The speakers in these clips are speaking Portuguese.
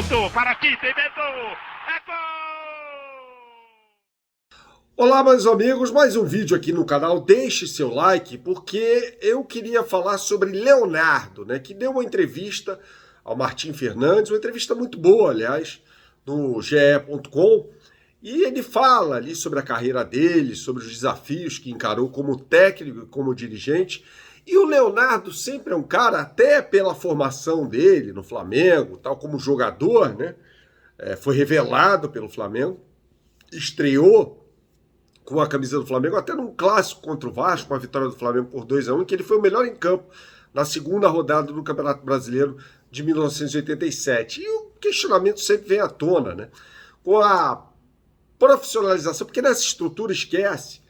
Voltou para aqui, inventou. É gol! Olá, meus amigos, mais um vídeo aqui no canal. Deixe seu like, porque eu queria falar sobre Leonardo, né, que deu uma entrevista ao Martim Fernandes, uma entrevista muito boa, aliás, no ge.com, e ele fala ali sobre a carreira dele, sobre os desafios que encarou como técnico e como dirigente. E o Leonardo sempre é um cara, até pela formação dele no Flamengo, tal como jogador, né, foi revelado pelo Flamengo, estreou com a camisa do Flamengo, até num clássico contra o Vasco, com a vitória do Flamengo por 2-1, que ele foi o melhor em campo na segunda rodada do Campeonato Brasileiro de 1987. E o questionamento sempre vem à tona, né? Com a profissionalização, porque nessa estrutura esquece,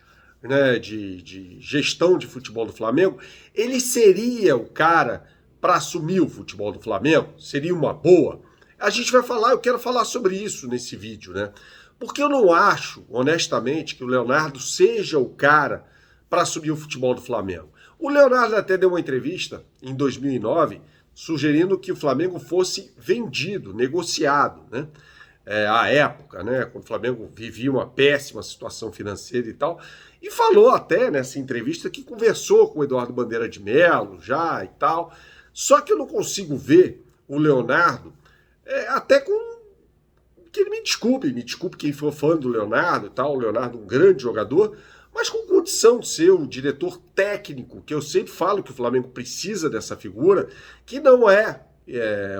né, de gestão de futebol do Flamengo, ele seria o cara para assumir o futebol do Flamengo? Seria uma boa? A gente vai falar, eu quero falar sobre isso nesse vídeo, né? Porque eu não acho, honestamente, que o Leonardo seja o cara para assumir o futebol do Flamengo. O Leonardo até deu uma entrevista em 2009 sugerindo que o Flamengo fosse vendido, negociado, né? À época, né? Quando o Flamengo vivia uma péssima situação financeira e tal. E falou até nessa entrevista que conversou com o Eduardo Bandeira de Mello já e tal. Só que eu não consigo ver o Leonardo até com... que ele me desculpe quem for fã do Leonardo e tal, o Leonardo um grande jogador, mas com condição de ser o diretor técnico, que eu sempre falo que o Flamengo precisa dessa figura, que não é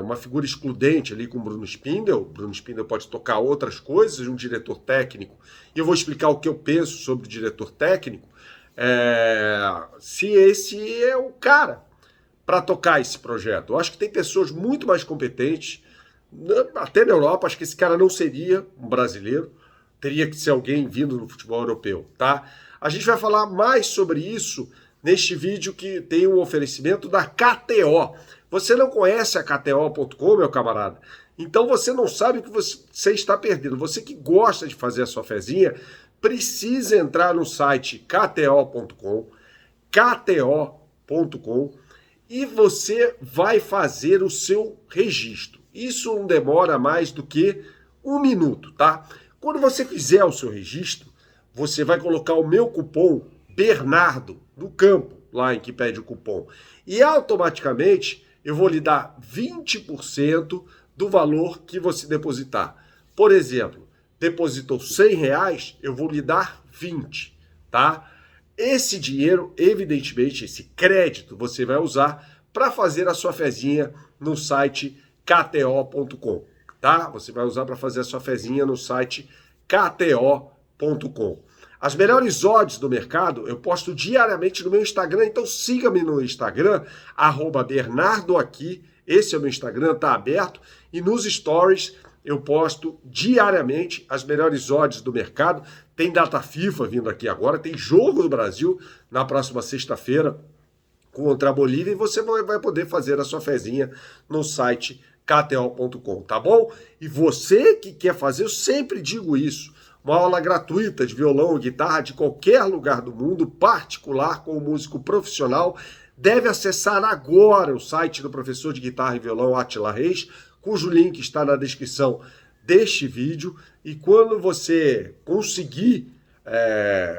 uma figura excludente ali com o Bruno Spindel. O Bruno Spindel pode tocar outras coisas, um diretor técnico, e eu vou explicar o que eu penso sobre o diretor técnico, se esse é o cara para tocar esse projeto. Eu acho que tem pessoas muito mais competentes, até na Europa. Acho que esse cara não seria um brasileiro, teria que ser alguém vindo do futebol europeu, tá? A gente vai falar mais sobre isso neste vídeo, que tem um oferecimento da KTO. Você não conhece a KTO.com, meu camarada? Então você não sabe o que você está perdendo. Você que gosta de fazer a sua fezinha, precisa entrar no site KTO.com, KTO.com, e você vai fazer o seu registro. Isso não demora mais do que 1 minuto, tá? Quando você fizer o seu registro, você vai colocar o meu cupom Bernardo no campo, lá em que pede o cupom. E automaticamente eu vou lhe dar 20% do valor que você depositar. Por exemplo, depositou R$100, eu vou lhe dar 20, tá? Esse dinheiro, evidentemente, esse crédito, você vai usar para fazer a sua fezinha no site KTO.com, tá? Você vai usar para fazer a sua fezinha no site KTO.com. As melhores odds do mercado eu posto diariamente no meu Instagram, então siga-me no Instagram, @BernardoAqui, esse é o meu Instagram, tá aberto, e nos stories eu posto diariamente as melhores odds do mercado. Tem data FIFA vindo aqui agora, tem jogo do Brasil na próxima sexta-feira contra a Bolívia, e você vai poder fazer a sua fezinha no site KTO.com, tá bom? E você que quer fazer, eu sempre digo isso, uma aula gratuita de violão ou guitarra de qualquer lugar do mundo, particular com um músico profissional, deve acessar agora o site do professor de guitarra e violão Atila Reis, cujo link está na descrição deste vídeo. E quando você conseguir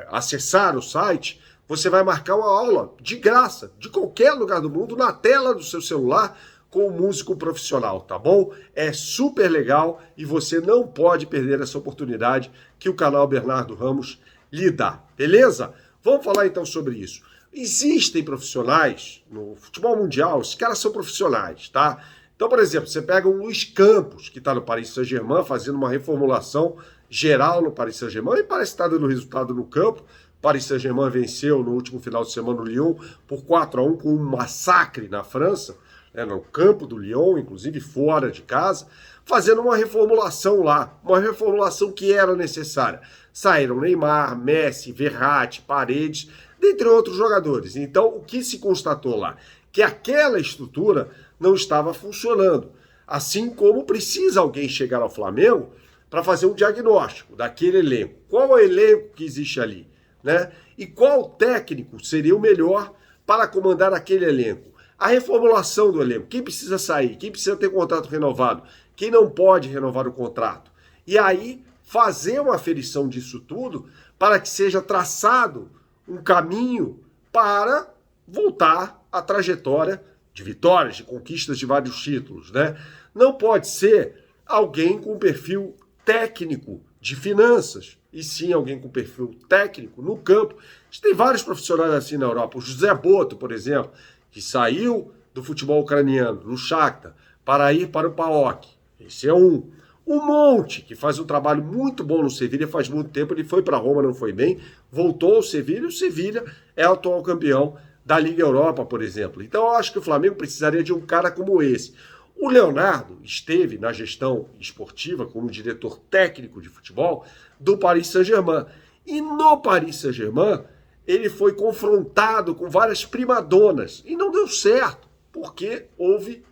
acessar o site, você vai marcar uma aula de graça, de qualquer lugar do mundo, na tela do seu celular, com um músico profissional, tá bom? É super legal e você não pode perder essa oportunidade que o canal Bernardo Ramos lhe dá, beleza? Vamos falar então sobre isso. Existem profissionais no futebol mundial, esses caras são profissionais, tá? Então, por exemplo, você pega o Luiz Campos, que está no Paris Saint-Germain, fazendo uma reformulação geral no Paris Saint-Germain, e parece estar dando resultado no campo. Paris Saint-Germain venceu no último final de semana o Lyon por 4-1, com um massacre na França, no campo do Lyon, inclusive fora de casa, fazendo uma reformulação lá, uma reformulação que era necessária. Saíram Neymar, Messi, Verratti, Paredes, dentre outros jogadores. Então, o que se constatou lá? Que aquela estrutura não estava funcionando. Assim como precisa alguém chegar ao Flamengo para fazer um diagnóstico daquele elenco. Qual é o elenco que existe ali, né? E qual técnico seria o melhor para comandar aquele elenco? A reformulação do elenco, quem precisa sair, quem precisa ter contrato renovado, quem não pode renovar o contrato. E aí fazer uma aferição disso tudo para que seja traçado um caminho para voltar à trajetória de vitórias, de conquistas de vários títulos, né? Não pode ser alguém com perfil técnico de finanças, e sim alguém com perfil técnico no campo. A gente tem vários profissionais assim na Europa. O José Boto, por exemplo, que saiu do futebol ucraniano, do Shakhtar, para ir para o PAOK. Esse é um. O Monte, que faz um trabalho muito bom no Sevilha, faz muito tempo, ele foi para Roma, não foi bem, voltou ao Sevilha, e o Sevilha é o atual campeão da Liga Europa, por exemplo. Então eu acho que o Flamengo precisaria de um cara como esse. O Leonardo esteve na gestão esportiva como diretor técnico de futebol do Paris Saint-Germain. E no Paris Saint-Germain, ele foi confrontado com várias primadonas e não deu certo, porque houve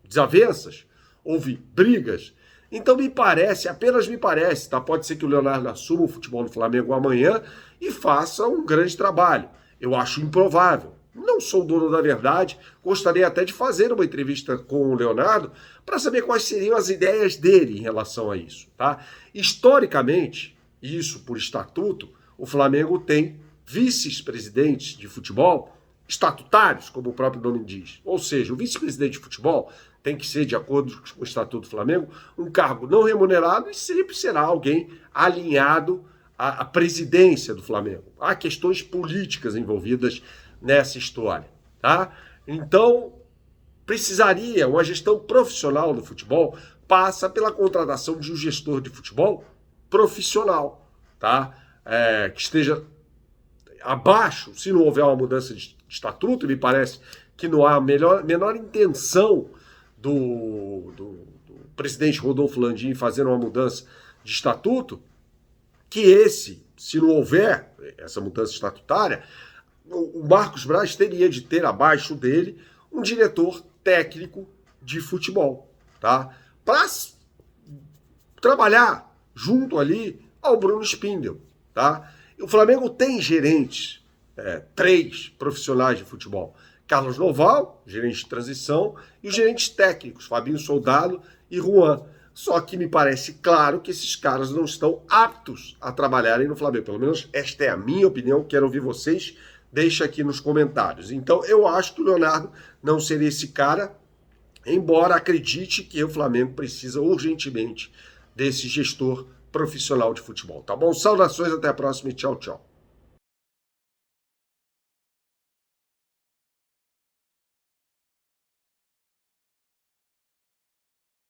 desavenças, houve brigas. Então me parece, apenas me parece, tá? Pode ser que o Leonardo assuma o futebol do Flamengo amanhã e faça um grande trabalho. Eu acho improvável. Não sou dono da verdade, gostaria até de fazer uma entrevista com o Leonardo para saber quais seriam as ideias dele em relação a isso, tá? Historicamente, isso por estatuto, o Flamengo tem vice-presidentes de futebol estatutários, como o próprio nome diz. Ou seja, o vice-presidente de futebol tem que ser, de acordo com o Estatuto do Flamengo, um cargo não remunerado e sempre será alguém alinhado à presidência do Flamengo. Há questões políticas envolvidas nessa história, tá? Então, precisaria, uma gestão profissional do futebol passa pela contratação de um gestor de futebol profissional, tá? Que esteja abaixo, se não houver uma mudança de estatuto, me parece que não há a menor intenção do presidente Rodolfo Landim em fazer uma mudança de estatuto, que se não houver essa mudança estatutária, o Marcos Braz teria de ter abaixo dele um diretor técnico de futebol, tá? Para trabalhar junto ali ao Bruno Spindel, tá? O Flamengo tem gerentes, 3 profissionais de futebol. Carlos Noval, gerente de transição, e os gerentes técnicos, Fabinho Soldado e Juan. Só que me parece claro que esses caras não estão aptos a trabalharem no Flamengo. Pelo menos esta é a minha opinião, quero ouvir vocês, deixa aqui nos comentários. Então eu acho que o Leonardo não seria esse cara, embora acredite que o Flamengo precisa urgentemente desse gestor profissional de futebol. Tá bom? Saudações, até a próxima e tchau, tchau.